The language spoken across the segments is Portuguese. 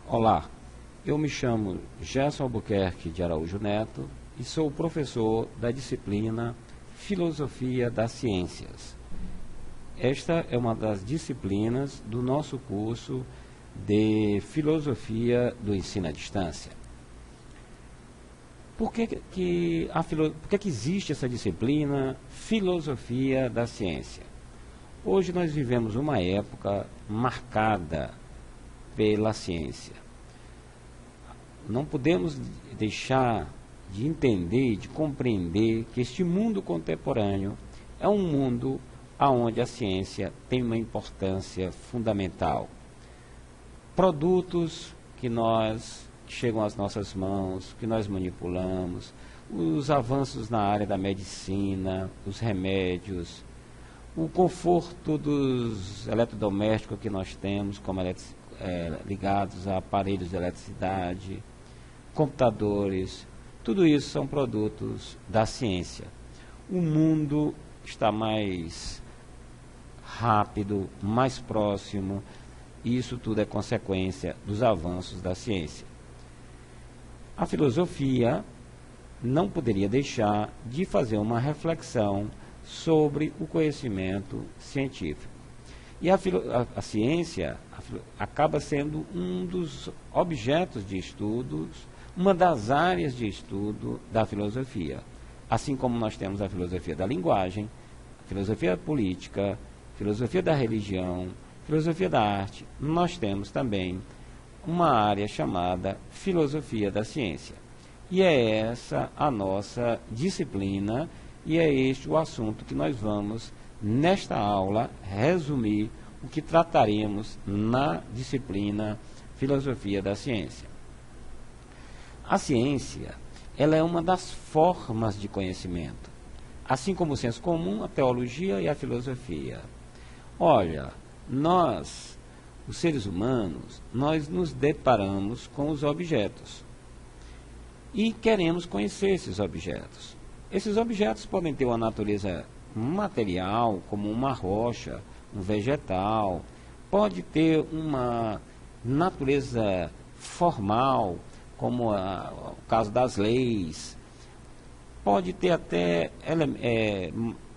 Olá, eu me chamo Gerson Albuquerque de Araújo Neto e sou professor da disciplina Filosofia das Ciências. Esta é uma das disciplinas do nosso curso de Filosofia do Ensino à Distância. Por que existe essa disciplina Filosofia da Ciência? Hoje nós vivemos uma época marcada pela ciência. Não podemos deixar de entender, de compreender que este mundo contemporâneo é um mundo onde a ciência tem uma importância fundamental. Produtos que chegam às nossas mãos, que nós manipulamos, os avanços na área da medicina, os remédios, o conforto dos eletrodomésticos que nós temos, como ligados a aparelhos de eletricidade, computadores, tudo isso são produtos da ciência. O mundo está mais rápido, mais próximo, e isso tudo é consequência dos avanços da ciência. A filosofia não poderia deixar de fazer uma reflexão sobre o conhecimento científico. E a ciência acaba sendo um dos objetos de estudos, uma das áreas de estudo da filosofia. Assim como nós temos a filosofia da linguagem, a filosofia política, a filosofia da religião, a filosofia da arte, nós temos também uma área chamada filosofia da ciência. E é essa a nossa disciplina e é este o assunto que nós vamos, nesta aula, resumir o que trataremos na disciplina Filosofia da Ciência. A ciência, ela é uma das formas de conhecimento, assim como o senso comum, a teologia e a filosofia. Olha, nós, os seres humanos, nós nos deparamos com os objetos e queremos conhecer esses objetos. Esses objetos podem ter uma natureza material, como uma rocha, um vegetal, pode ter uma natureza formal, como o caso das leis, pode ter até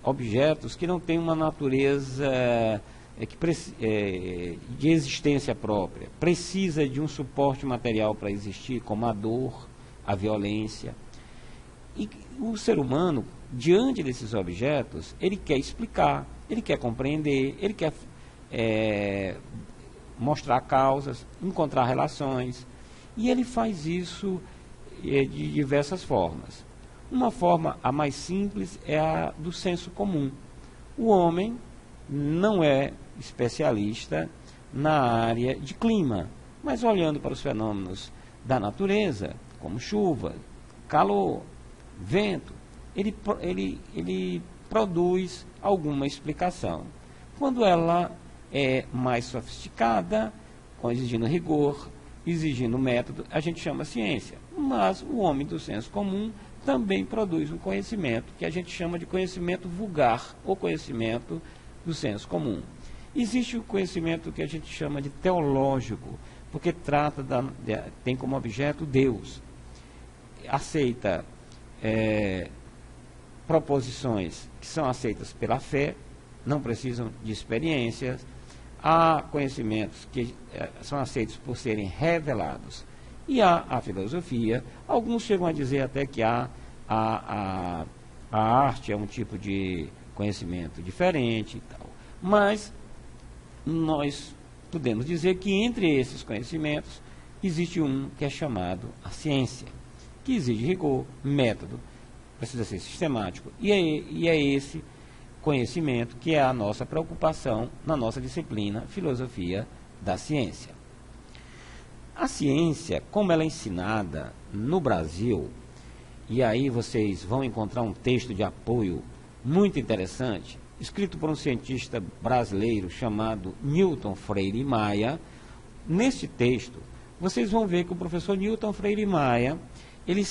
objetos que não têm uma natureza de existência própria, precisa de um suporte material para existir, como a dor, a violência. E o ser humano, diante desses objetos, ele quer explicar, ele quer compreender, ele quer mostrar causas, encontrar relações, e ele faz isso de diversas formas. Uma forma, a mais simples, é a do senso comum. O homem não é especialista na área de clima, mas olhando para os fenômenos da natureza, como chuva, calor, vento, ele produz alguma explicação. Quando ela é mais sofisticada, exigindo rigor, exigindo método, a gente chama ciência. Mas o homem do senso comum também produz um conhecimento que a gente chama de conhecimento vulgar ou conhecimento do senso comum. Existe o conhecimento que a gente chama de teológico, porque tem como objeto Deus. Aceita proposições que são aceitas pela fé, não precisam de experiências. Há conhecimentos que são aceitos por serem revelados. E há a filosofia. Alguns chegam a dizer até que a arte é um tipo de conhecimento diferente e tal. Mas nós podemos dizer que entre esses conhecimentos existe um que é chamado a ciência, que exige rigor, método, precisa ser sistemático, e é esse conhecimento que é a nossa preocupação na nossa disciplina Filosofia da Ciência. A ciência, como ela é ensinada no Brasil, e aí vocês vão encontrar um texto de apoio muito interessante, escrito por um cientista brasileiro chamado Newton Freire Maia. Neste texto, vocês vão ver que o professor Newton Freire Maia, ele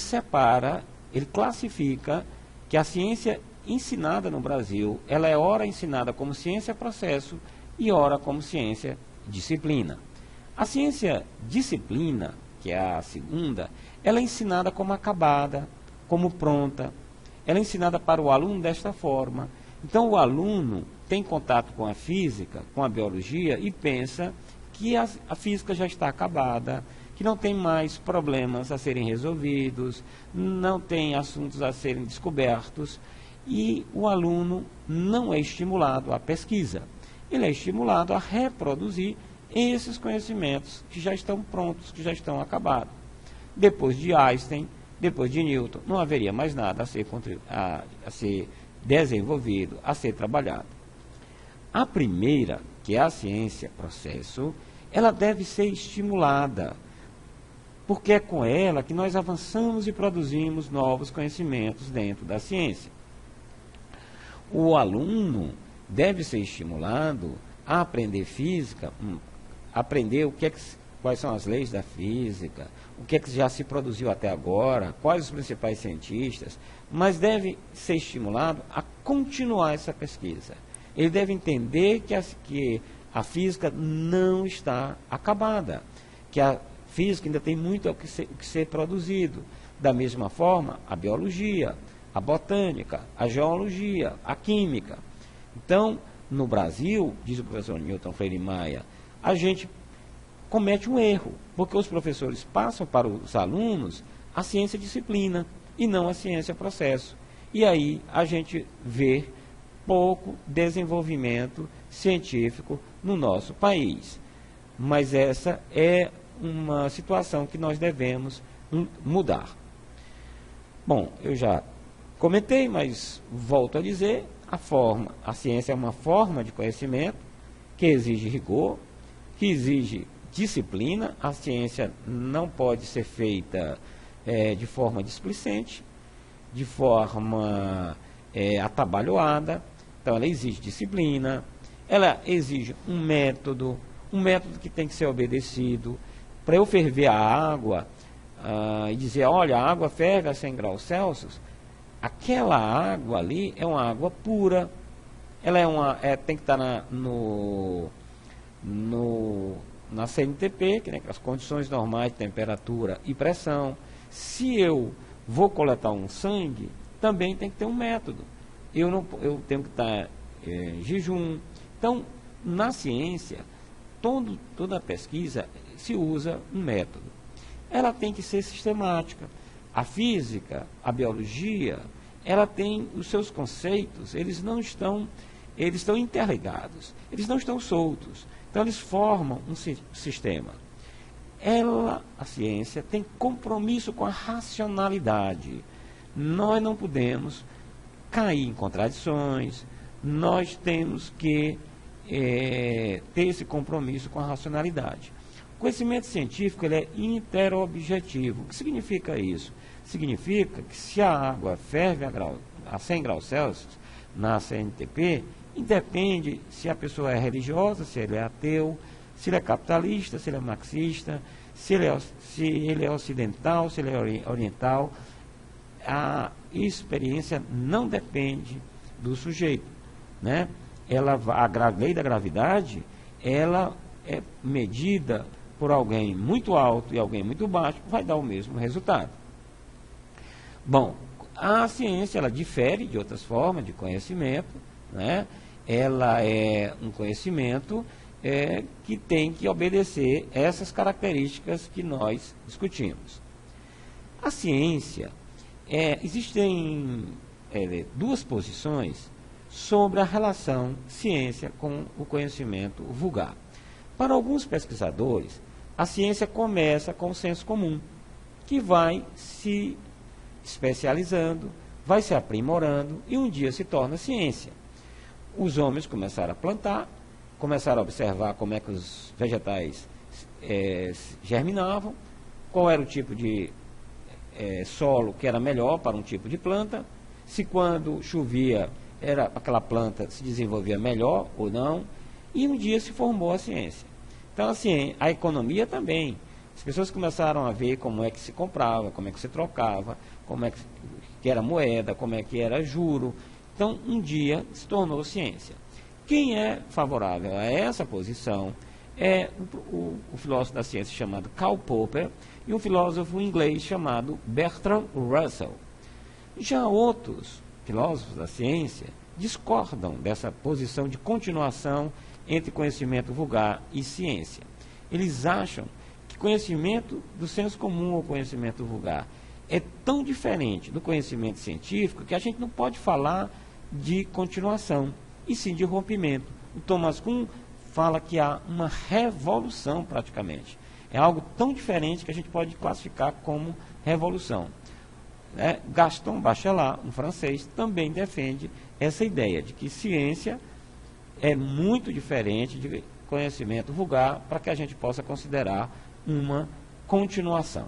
classifica que a ciência ensinada no Brasil, ela é ora ensinada como ciência-processo e ora como ciência-disciplina. A ciência disciplina, que é a segunda, ela é ensinada como acabada, como pronta. Ela é ensinada para o aluno desta forma. Então, o aluno tem contato com a física, com a biologia, e pensa que a física já está acabada, que não tem mais problemas a serem resolvidos, não tem assuntos a serem descobertos, e o aluno não é estimulado à pesquisa. Ele é estimulado a reproduzir esses conhecimentos que já estão prontos, que já estão acabados. Depois de Einstein, depois de Newton, não haveria mais nada a ser desenvolvido, a ser trabalhado. A primeira, que é a ciência processo, ela deve ser estimulada, porque é com ela que nós avançamos e produzimos novos conhecimentos dentro da ciência. O aluno deve ser estimulado a aprender física, aprender quais são as leis da física, o que já se produziu até agora, quais os principais cientistas, mas deve ser estimulado a continuar essa pesquisa. Ele deve entender que a física não está acabada, que a física ainda tem muito o que ser produzido. Da mesma forma, a biologia, a botânica, a geologia, a química. Então, no Brasil, diz o professor Newton Freire Maia, a gente comete um erro, porque os professores passam para os alunos a ciência disciplina e não a ciência processo. E aí a gente vê pouco desenvolvimento científico no nosso país. Mas essa é uma situação que nós devemos mudar. Bom, eu já comentei, mas volto a dizer, a ciência é uma forma de conhecimento que exige rigor, que exige disciplina. A ciência não pode ser feita de forma displicente, de forma atabalhoada. Então, ela exige disciplina, ela exige um método que tem que ser obedecido. Para eu ferver a água e dizer, olha, a água ferve a 100 graus Celsius, aquela água ali é uma água pura, ela tem que estar na CNTP, que é as condições normais de temperatura e pressão. Se eu vou coletar um sangue, também tem que ter um método. Eu tenho que estar em jejum. Então, na ciência, toda pesquisa se usa um método. Ela tem que ser sistemática. A física, a biologia, ela tem os seus conceitos, eles estão interligados, eles não estão soltos. Então, eles formam um sistema. A ciência, tem compromisso com a racionalidade. Nós não podemos cair em contradições, nós temos que ter esse compromisso com a racionalidade. O conhecimento científico ele é interobjetivo. O que significa isso? Significa que se a água ferve a 100 graus Celsius na CNTP, independe se a pessoa é religiosa, se ele é ateu, se ele é capitalista, se ele é marxista, se ele é ocidental, se ele é oriental. A experiência não depende do sujeito, né? A lei da gravidade, ela é medida por alguém muito alto e alguém muito baixo, vai dar o mesmo resultado. Bom, a ciência, ela difere de outras formas de conhecimento, né? Ela é um conhecimento que tem que obedecer essas características que nós discutimos. A ciência, existem duas posições sobre a relação ciência com o conhecimento vulgar. Para alguns pesquisadores, a ciência começa com o senso comum, que vai se especializando, vai se aprimorando e um dia se torna ciência. Os homens começaram a plantar, começaram a observar como é que os vegetais germinavam, qual era o tipo de solo que era melhor para um tipo de planta, se quando chovia aquela planta se desenvolvia melhor ou não, e um dia se formou a ciência. Então, assim, a economia também. As pessoas começaram a ver como é que se comprava, como é que se trocava, como é que era moeda, como é que era juro. Então, um dia se tornou ciência. Quem é favorável a essa posição é o filósofo da ciência chamado Karl Popper e um filósofo inglês chamado Bertrand Russell. Já outros filósofos da ciência discordam dessa posição de continuação entre conhecimento vulgar e ciência. Eles acham que conhecimento do senso comum ou conhecimento vulgar é tão diferente do conhecimento científico que a gente não pode falar de continuação, e sim de rompimento. O Thomas Kuhn fala que há uma revolução praticamente. É algo tão diferente que a gente pode classificar como revolução. Gaston Bachelard, um francês, também defende essa ideia de que ciência é muito diferente de conhecimento vulgar para que a gente possa considerar uma continuação.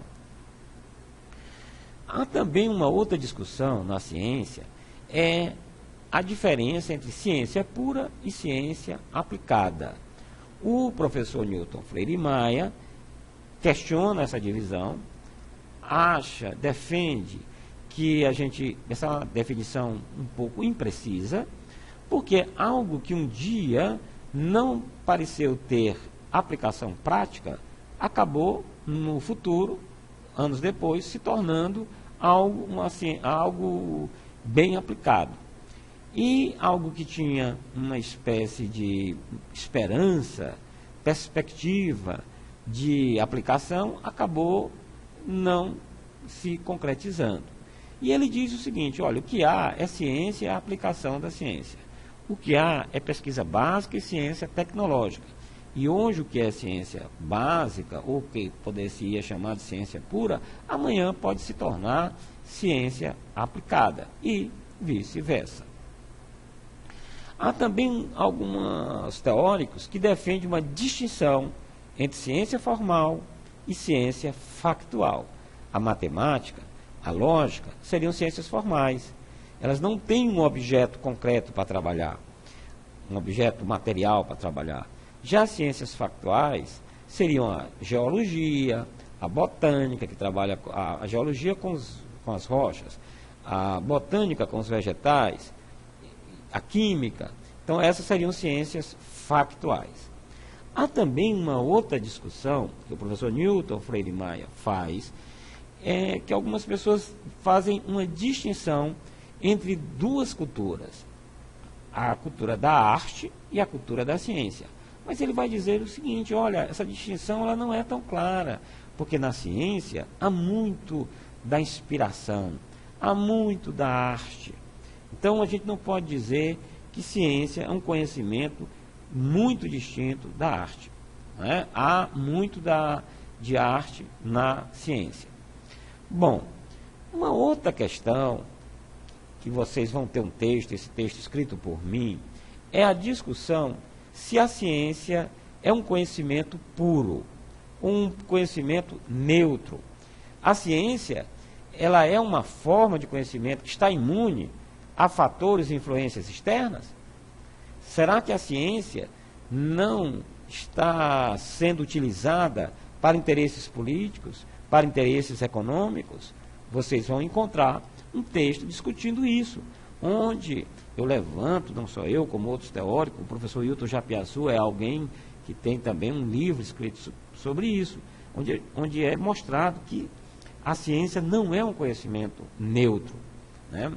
Há também uma outra discussão na ciência, é a diferença entre ciência pura e ciência aplicada. O professor Newton Freire Maia questiona essa divisão, defende que essa definição um pouco imprecisa, porque algo que um dia não pareceu ter aplicação prática, acabou no futuro, anos depois, se tornando algo bem aplicado. E algo que tinha uma espécie de esperança, perspectiva de aplicação, acabou não se concretizando. E ele diz o seguinte: olha, o que há é ciência e a aplicação da ciência. O que há é pesquisa básica e ciência tecnológica. E hoje o que é ciência básica, ou que poderia chamar de ciência pura, amanhã pode se tornar ciência aplicada, e vice-versa. Há também alguns teóricos que defendem uma distinção entre ciência formal e ciência factual. A matemática, a lógica, seriam ciências formais. Elas não têm um objeto concreto para trabalhar, um objeto material para trabalhar. Já as ciências factuais seriam a geologia, a botânica, que trabalha a geologia com as rochas, a botânica com os vegetais, a química. Então, essas seriam ciências factuais. Há também uma outra discussão que o professor Newton Freire Maia faz, que algumas pessoas fazem uma distinção entre duas culturas, a cultura da arte e a cultura da ciência. Mas ele vai dizer o seguinte: olha, essa distinção ela não é tão clara, porque na ciência há muito da inspiração, há muito da arte. Então a gente não pode dizer que ciência é um conhecimento muito distinto da arte. Não é? Há muito de arte na ciência. Bom, uma outra questão, que vocês vão ter esse texto escrito por mim, é a discussão se a ciência é um conhecimento puro, um conhecimento neutro. A ciência, ela é uma forma de conhecimento que está imune a fatores e influências externas? Será que a ciência não está sendo utilizada para interesses políticos, para interesses econômicos? Vocês vão encontrar um texto discutindo isso, onde eu levanto, não só eu, como outros teóricos, o professor Hilton Japiaçu é alguém que tem também um livro escrito sobre isso, onde é mostrado que a ciência não é um conhecimento neutro, né?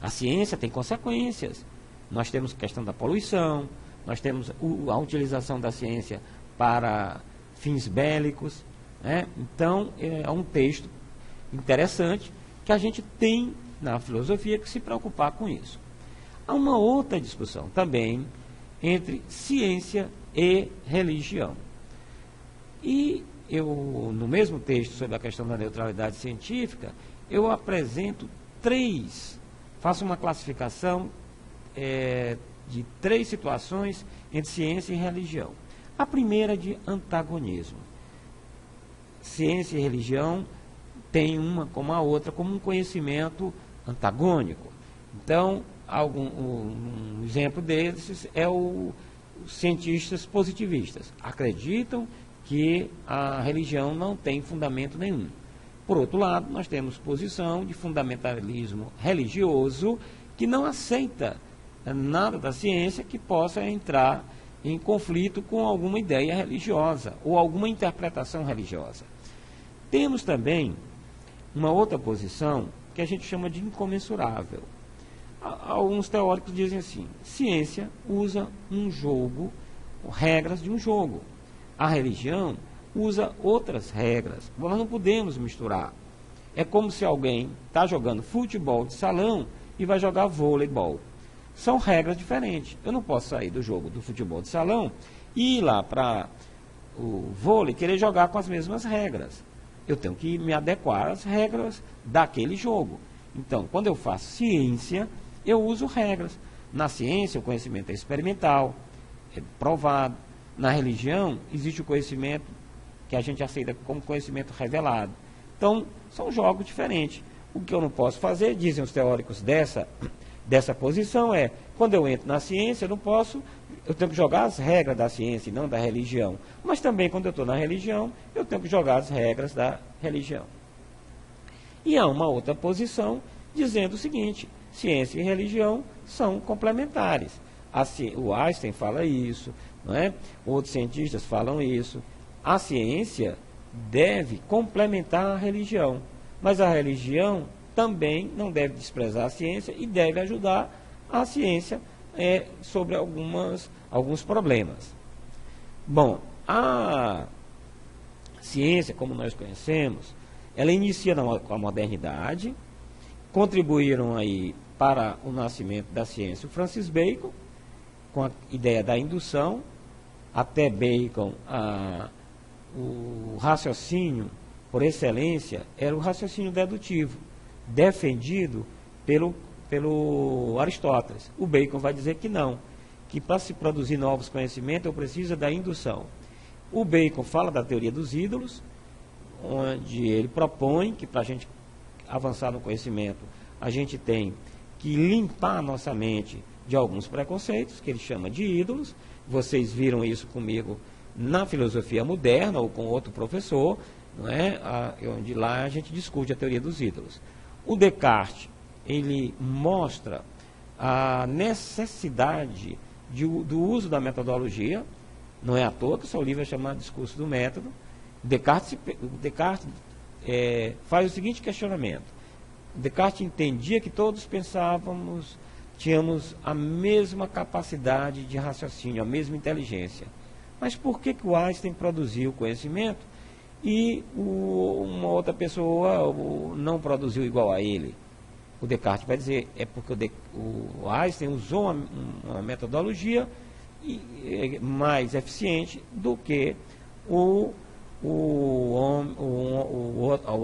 A ciência tem consequências. Nós temos a questão da poluição, nós temos a utilização da ciência para fins bélicos, né? Então, é um texto interessante que a gente tem na filosofia que se preocupar com isso. Há uma outra discussão também entre ciência e religião. E eu, no mesmo texto sobre a questão da neutralidade científica, eu apresento faço uma classificação de 3 situações entre ciência e religião. A primeira é de antagonismo. Ciência e religião têm uma como a outra, como um conhecimento antagônico. Então, um exemplo desses é os cientistas positivistas. Acreditam que a religião não tem fundamento nenhum. Por outro lado, nós temos posição de fundamentalismo religioso que não aceita nada da ciência que possa entrar em conflito com alguma ideia religiosa ou alguma interpretação religiosa. Temos também uma outra posição que a gente chama de incomensurável. Alguns teóricos dizem assim: ciência usa um jogo, regras de um jogo. A religião usa outras regras. Nós não podemos misturar. É como se alguém está jogando futebol de salão e vai jogar vôleibol. São regras diferentes. Eu não posso sair do jogo do futebol de salão e ir lá para o vôlei querer jogar com as mesmas regras. Eu tenho que me adequar às regras daquele jogo. Então, quando eu faço ciência, eu uso regras. Na ciência, o conhecimento é experimental, é provado. Na religião, existe o conhecimento que a gente aceita como conhecimento revelado. Então, são jogos diferentes. O que eu não posso fazer, dizem os teóricos dessa posição, é, quando eu entro na ciência, eu tenho que jogar as regras da ciência e não da religião. Mas também, quando eu estou na religião, eu tenho que jogar as regras da religião. E há uma outra posição dizendo o seguinte: ciência e religião são complementares. O Einstein fala isso, não é? Outros cientistas falam isso. A ciência deve complementar a religião, mas a religião também não deve desprezar a ciência e deve ajudar a ciência sobre alguns problemas. Bom, a ciência, como nós conhecemos, ela inicia com a modernidade. Contribuíram aí para o nascimento da ciência o Francis Bacon, com a ideia da indução. Até Bacon, o raciocínio por excelência era o raciocínio dedutivo, defendido pelo Aristóteles. O Bacon vai dizer que não, que para se produzir novos conhecimentos eu preciso da indução. O Bacon fala da teoria dos ídolos, onde ele propõe que para a gente avançar no conhecimento, a gente tem que limpar a nossa mente de alguns preconceitos, que ele chama de ídolos. Vocês viram isso comigo na filosofia moderna ou com outro professor, não é? Onde lá a gente discute a teoria dos ídolos. O Descartes, ele mostra a necessidade do uso da metodologia. Não é à toa que o seu livro é chamado Discurso do Método. Descartes faz o seguinte questionamento: Descartes entendia que todos tínhamos a mesma capacidade de raciocínio, a mesma inteligência. Mas por que o Einstein produziu conhecimento e uma outra pessoa não produziu igual a ele? O Descartes vai dizer, é porque o Einstein usou uma metodologia mais eficiente do que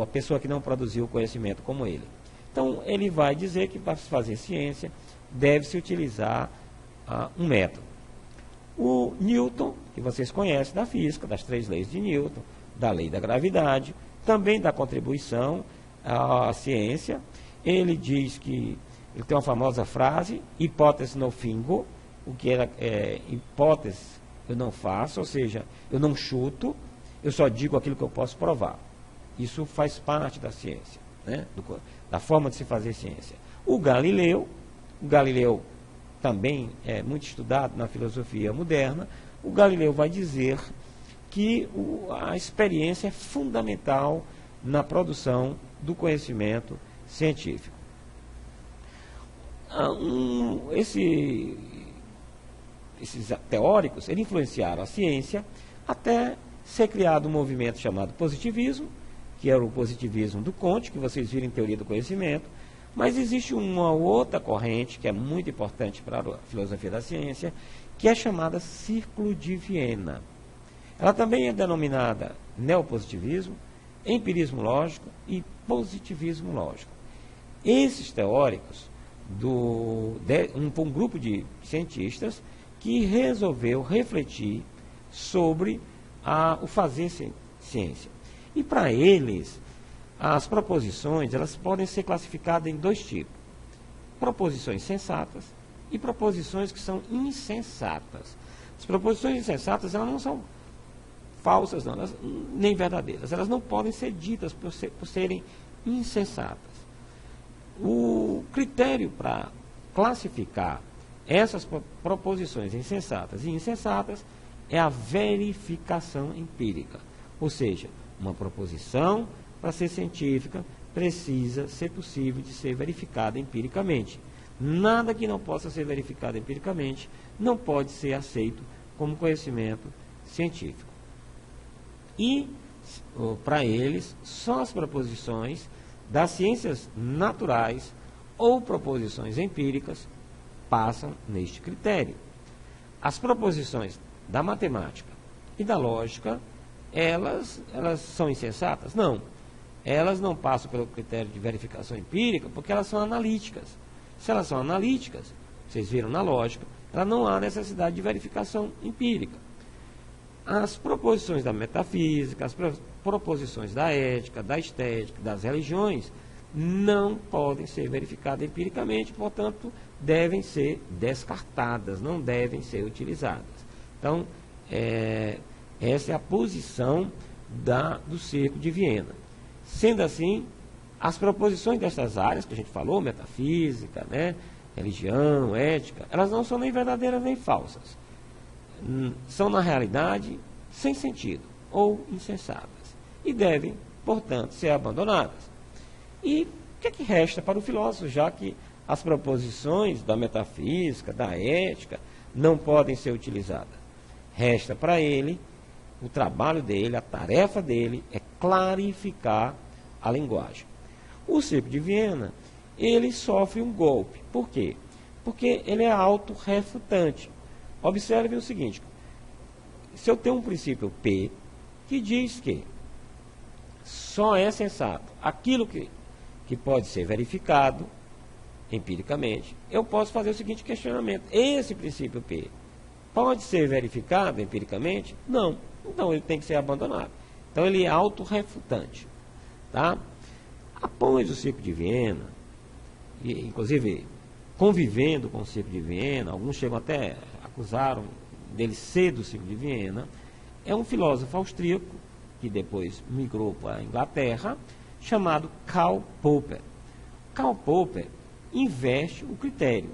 a pessoa que não produziu o conhecimento como ele. Então, ele vai dizer que para se fazer ciência, deve-se utilizar um método. O Newton, que vocês conhecem da física, das 3 leis de Newton, da lei da gravidade, também dá contribuição à ciência. Ele diz que, ele tem uma famosa frase, hipótese no fingo, o que era hipótese eu não faço, ou seja, eu não chuto, eu só digo aquilo que eu posso provar. Isso faz parte da ciência, né? Da forma de se fazer ciência. O Galileu também é muito estudado na filosofia moderna. O Galileu vai dizer que a experiência é fundamental na produção do conhecimento científico. Esses teóricos, eles influenciaram a ciência até ser criado um movimento chamado positivismo, que era o positivismo do Comte, que vocês viram em Teoria do Conhecimento. Mas existe uma outra corrente que é muito importante para a filosofia da ciência, que é chamada Círculo de Viena. Ela também é denominada neopositivismo, empirismo lógico e positivismo lógico. Esses teóricos, um grupo de cientistas que resolveu refletir sobre o fazer ciência. E para eles, as proposições, elas podem ser classificadas em 2 tipos: proposições sensatas e proposições que são insensatas. As proposições insensatas, elas não são falsas, não, nem verdadeiras. Elas não podem ser ditas por serem insensatas. O critério para classificar essas proposições insensatas e insensatas é a verificação empírica. Ou seja, uma proposição, para ser científica, precisa ser possível de ser verificada empiricamente. Nada que não possa ser verificado empiricamente não pode ser aceito como conhecimento científico. E, para eles, só as proposições das ciências naturais ou proposições empíricas passam neste critério. As proposições da matemática e da lógica, elas são insensatas? Não. Elas não passam pelo critério de verificação empírica porque elas são analíticas. Se elas são analíticas, vocês viram na lógica, ela não há necessidade de verificação empírica. As proposições da metafísica, as proposições da ética, da estética, das religiões, não podem ser verificadas empiricamente, portanto, devem ser descartadas, não devem ser utilizadas. Então, essa é a posição do Círculo de Viena. Sendo assim, as proposições dessas áreas que a gente falou, metafísica, religião, ética, elas não são nem verdadeiras nem falsas. São, na realidade, sem sentido ou insensatas. E devem, portanto, ser abandonadas. E o que é que resta para o filósofo, já que as proposições da metafísica, da ética, não podem ser utilizadas? Resta para ele, o trabalho dele, a tarefa dele é clarificar a linguagem. O Círculo de Viena, ele sofre um golpe. Por quê? Porque ele é autorrefutante. Observe o seguinte, se eu tenho um princípio P, que diz que só é sensato aquilo que pode ser verificado empiricamente, eu posso fazer o seguinte questionamento: esse princípio P pode ser verificado empiricamente? Não. Então ele tem que ser abandonado. Então ele é autorrefutante. Tá? Após o Círculo de Viena, e, inclusive convivendo com o Círculo de Viena, alguns chegam até, acusaram dele ser do Círculo de Viena, é um filósofo austríaco, que depois migrou para a Inglaterra, chamado Karl Popper. Karl Popper inverte o critério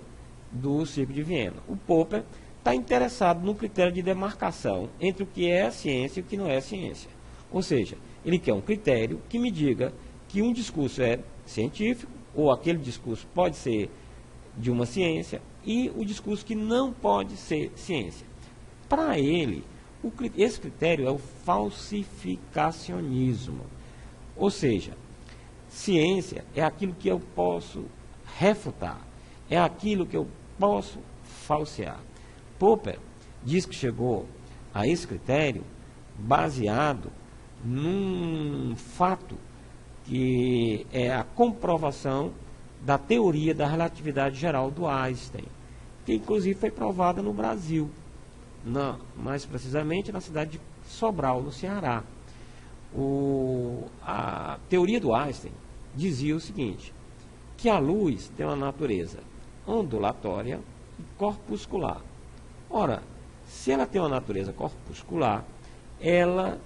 do Círculo de Viena. O Popper está interessado no critério de demarcação entre o que é ciência e o que não é ciência. Ou seja, ele quer um critério que me diga que um discurso é científico, ou aquele discurso pode ser de uma ciência, e o discurso que não pode ser ciência. Para ele, esse critério é o falsificacionismo. Ou seja, ciência é aquilo que eu posso refutar, é aquilo que eu posso falsear. Popper diz que chegou a esse critério baseado num fato que é a comprovação da teoria da relatividade geral do Einstein, que inclusive foi provada no Brasil, mais precisamente na cidade de Sobral, no Ceará. A teoria do Einstein dizia o seguinte, que a luz tem uma natureza ondulatória e corpuscular. Ora, se ela tem uma natureza corpuscular, ela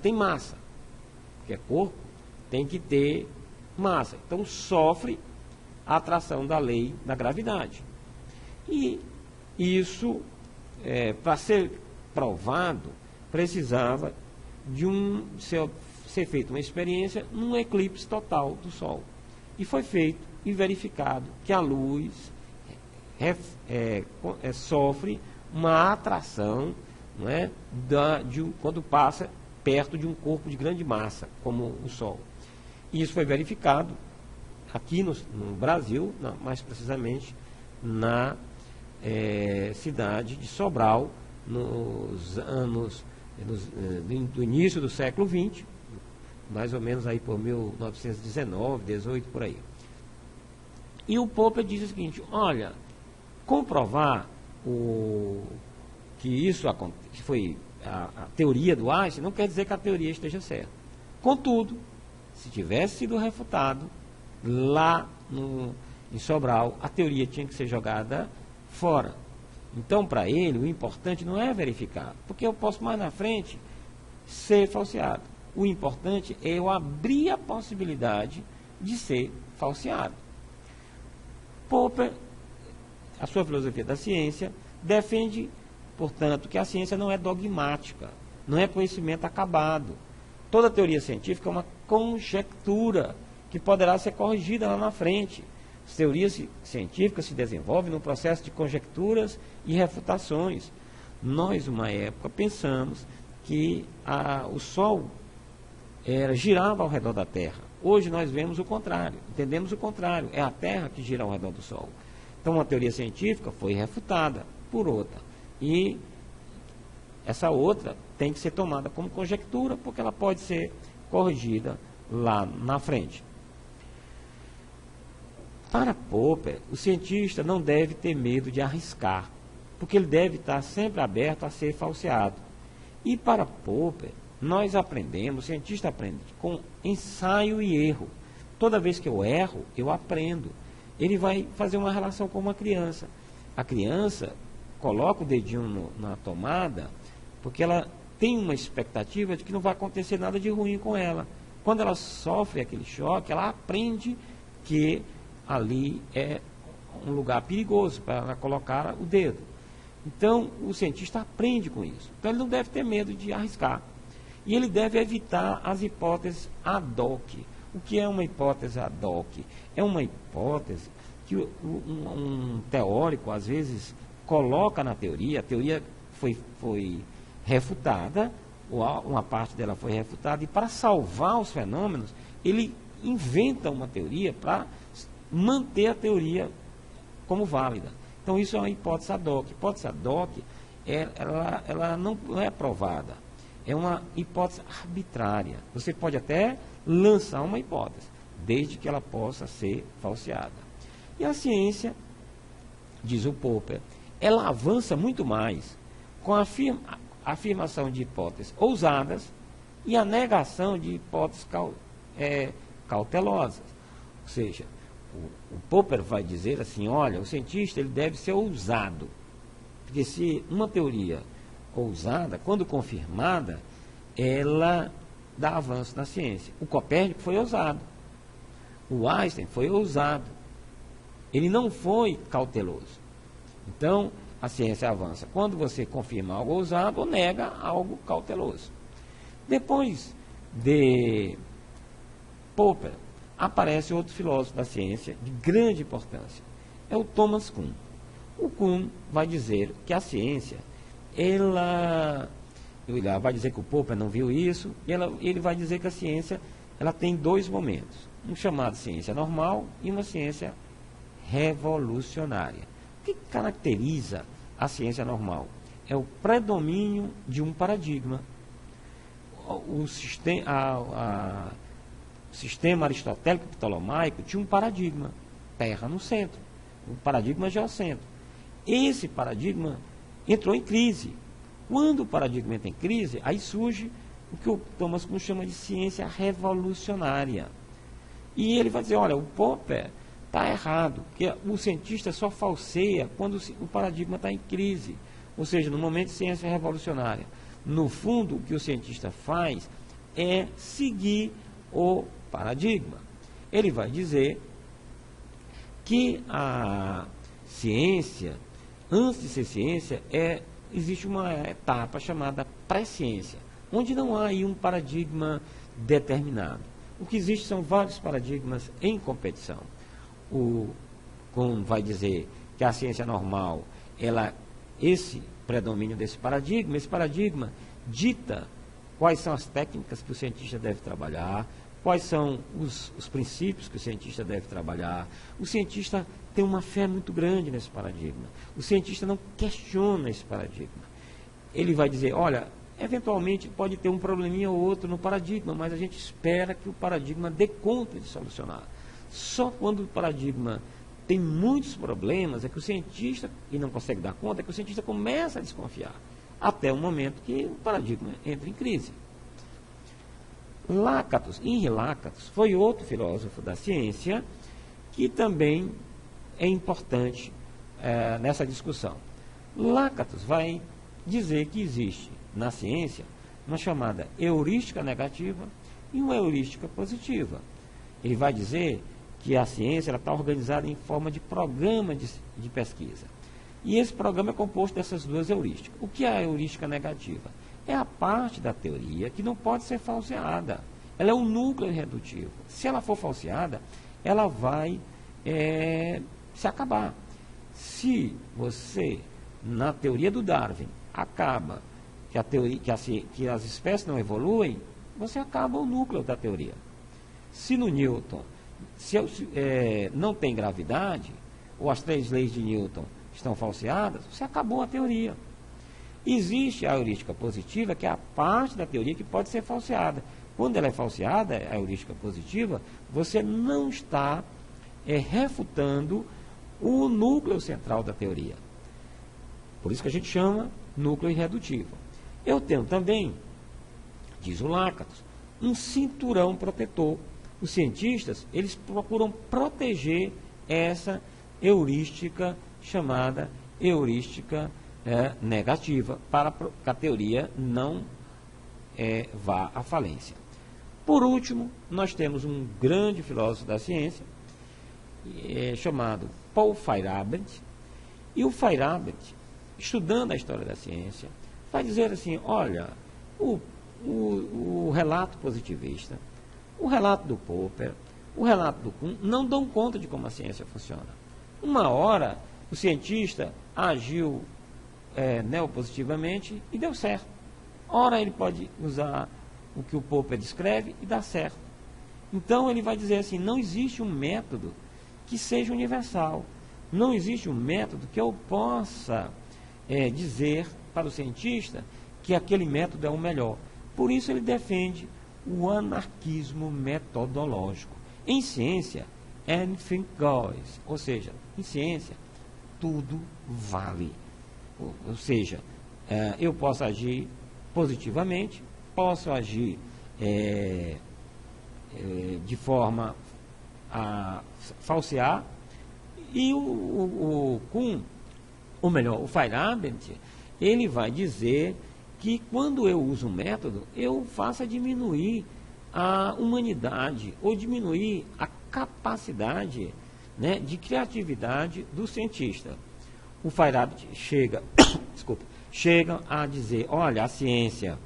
tem massa, porque corpo tem que ter massa, então sofre a atração da lei da gravidade. E isso, para ser provado, precisava de ser feita uma experiência num eclipse total do Sol. E foi feito e verificado que a luz sofre uma atração, não é, quando passa perto de um corpo de grande massa, como o Sol. E isso foi verificado aqui no Brasil, mais precisamente na cidade de Sobral, nos anos do início do século XX, mais ou menos aí por 1919, 18, por aí. E o Popper diz o seguinte, olha, comprovar que isso que foi a teoria do Einstein não quer dizer que a teoria esteja certa. Contudo, se tivesse sido refutado lá em Sobral, a teoria tinha que ser jogada fora. Então, para ele, o importante não é verificar, porque eu posso mais na frente ser falseado. O importante é eu abrir a possibilidade de ser falseado. Popper a sua filosofia da ciência defende, portanto, que a ciência não é dogmática, não é conhecimento acabado. Toda teoria científica é uma conjectura que poderá ser corrigida lá na frente. As teorias científicas se desenvolvem num processo de conjecturas e refutações. Nós, uma época, pensamos que o Sol girava ao redor da Terra. Hoje nós vemos o contrário, entendemos o contrário, é a Terra que gira ao redor do Sol. Então, uma teoria científica foi refutada por outra. E essa outra tem que ser tomada como conjectura, porque ela pode ser corrigida lá na frente. Para Popper, o cientista não deve ter medo de arriscar, porque ele deve estar sempre aberto a ser falseado. E para Popper, nós aprendemos, o cientista aprende com ensaio e erro. Toda vez que eu erro, eu aprendo. Ele vai fazer uma relação com uma criança. A criança coloca o dedinho na tomada, porque ela tem uma expectativa de que não vai acontecer nada de ruim com ela. Quando ela sofre aquele choque, ela aprende que ali é um lugar perigoso para ela colocar o dedo. Então, o cientista aprende com isso. Então, ele não deve ter medo de arriscar. E ele deve evitar as hipóteses ad hoc. O que é uma hipótese ad hoc? É uma hipótese que um teórico, às vezes, coloca na teoria. A teoria foi refutada, ou uma parte dela foi refutada, e para salvar os fenômenos, ele inventa uma teoria para manter a teoria como válida. Então, isso é uma hipótese ad hoc. Hipótese ad hoc, ela não é provada. É uma hipótese arbitrária. Você pode até lançar uma hipótese, desde que ela possa ser falseada. E a ciência, diz o Popper, ela avança muito mais com a afirmação de hipóteses ousadas e a negação de hipóteses cautelosas. Ou seja, o Popper vai dizer assim, olha, o cientista ele deve ser ousado, porque se uma teoria ousada, quando confirmada, ela dá avanço na ciência. O Copérnico foi ousado, o Einstein foi ousado, ele não foi cauteloso. Então, a ciência avança quando você confirma algo ousado ou nega algo cauteloso. Depois de Popper, aparece outro filósofo da ciência de grande importância, é o Thomas Kuhn. O Kuhn vai dizer que a ciência, ele vai dizer que o Popper não viu isso, e ele vai dizer que a ciência ela tem dois momentos, um chamado ciência normal e uma ciência revolucionária. O que caracteriza a ciência normal? É o predomínio de um paradigma. O sistema aristotélico ptolomaico tinha um paradigma, Terra no centro, um paradigma geocêntrico. Esse paradigma entrou em crise. Quando o paradigma entra em crise, aí surge o que o Thomas Kuhn chama de ciência revolucionária. E ele vai dizer, olha, o Popper está errado, porque o cientista só falseia quando o paradigma está em crise, ou seja, no momento de ciência revolucionária. No fundo, o que o cientista faz é seguir o paradigma. Ele vai dizer que a ciência, antes de ser ciência, existe uma etapa chamada pré-ciência, onde não há aí um paradigma determinado. O que existe são vários paradigmas em competição. O Kuhn vai dizer que a ciência normal, esse predomínio desse paradigma, esse paradigma dita quais são as técnicas que o cientista deve trabalhar, quais são os princípios que o cientista deve trabalhar. O cientista tem uma fé muito grande nesse paradigma. O cientista não questiona esse paradigma. Ele vai dizer, olha, eventualmente pode ter um probleminha ou outro no paradigma, mas a gente espera que o paradigma dê conta de solucionar. Só quando o paradigma tem muitos problemas é que o cientista, e não consegue dar conta, é que o cientista começa a desconfiar, até o momento que o paradigma entra em crise. Henri Lakatos foi outro filósofo da ciência que também é importante nessa discussão. Lakatos vai dizer que existe na ciência uma chamada heurística negativa e uma heurística positiva. Ele vai dizer que a ciência está organizada em forma de programa de pesquisa. E esse programa é composto dessas duas heurísticas. O que é a heurística negativa? É a parte da teoria que não pode ser falseada. Ela é um núcleo irredutivo. Se ela for falseada, ela vai se acabar. Se você, na teoria do Darwin, acaba que as espécies não evoluem, você acaba o núcleo da teoria. Se no Newton não tem gravidade, ou as 3 leis de Newton estão falseadas, você acabou a teoria. Existe a heurística positiva, que é a parte da teoria que pode ser falseada. Quando ela é falseada, a heurística positiva, você não está refutando o núcleo central da teoria. Por isso que a gente chama núcleo irredutivo. Eu tenho também, diz o Lakatos, um cinturão protetor. Os cientistas, eles procuram proteger essa heurística chamada heurística negativa, para que a teoria não vá à falência. Por último, nós temos um grande filósofo da ciência, chamado Paul Feyerabend, e o Feyerabend, estudando a história da ciência, vai dizer assim, olha, o relato positivista, o relato do Popper, o relato do Kuhn, não dão conta de como a ciência funciona. Uma hora, o cientista agiu neopositivamente e deu certo. Ora, ele pode usar o que o Popper descreve e dá certo. Então, ele vai dizer assim, não existe um método que seja universal. Não existe um método que eu possa dizer para o cientista que aquele método é o melhor. Por isso, ele defende o anarquismo metodológico. Em ciência, anything goes. Ou seja, em ciência, tudo vale. Ou seja, eu posso agir positivamente, posso agir de forma a falsear, e o Feyerabend, ele vai dizer que quando eu uso um método, eu faço diminuir a humanidade, ou diminuir a capacidade de criatividade do cientista. O Feyerabend chega a dizer, olha, a ciência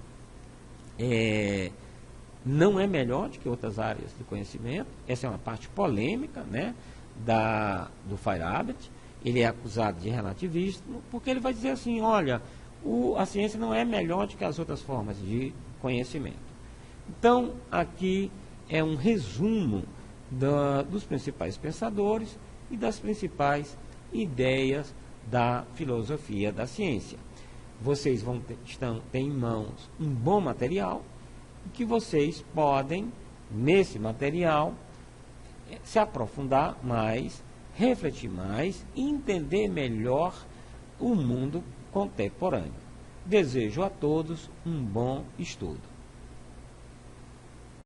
não é melhor do que outras áreas do conhecimento. Essa é uma parte polêmica do Feyerabend. Ele é acusado de relativismo, porque ele vai dizer assim, olha, a ciência não é melhor do que as outras formas de conhecimento. Então, aqui é um resumo dos principais pensadores e das principais ideias da filosofia da ciência. Vocês vão ter em mãos um bom material, que vocês podem, nesse material, se aprofundar mais, refletir mais e entender melhor o mundo contemporâneo. Desejo a todos um bom estudo.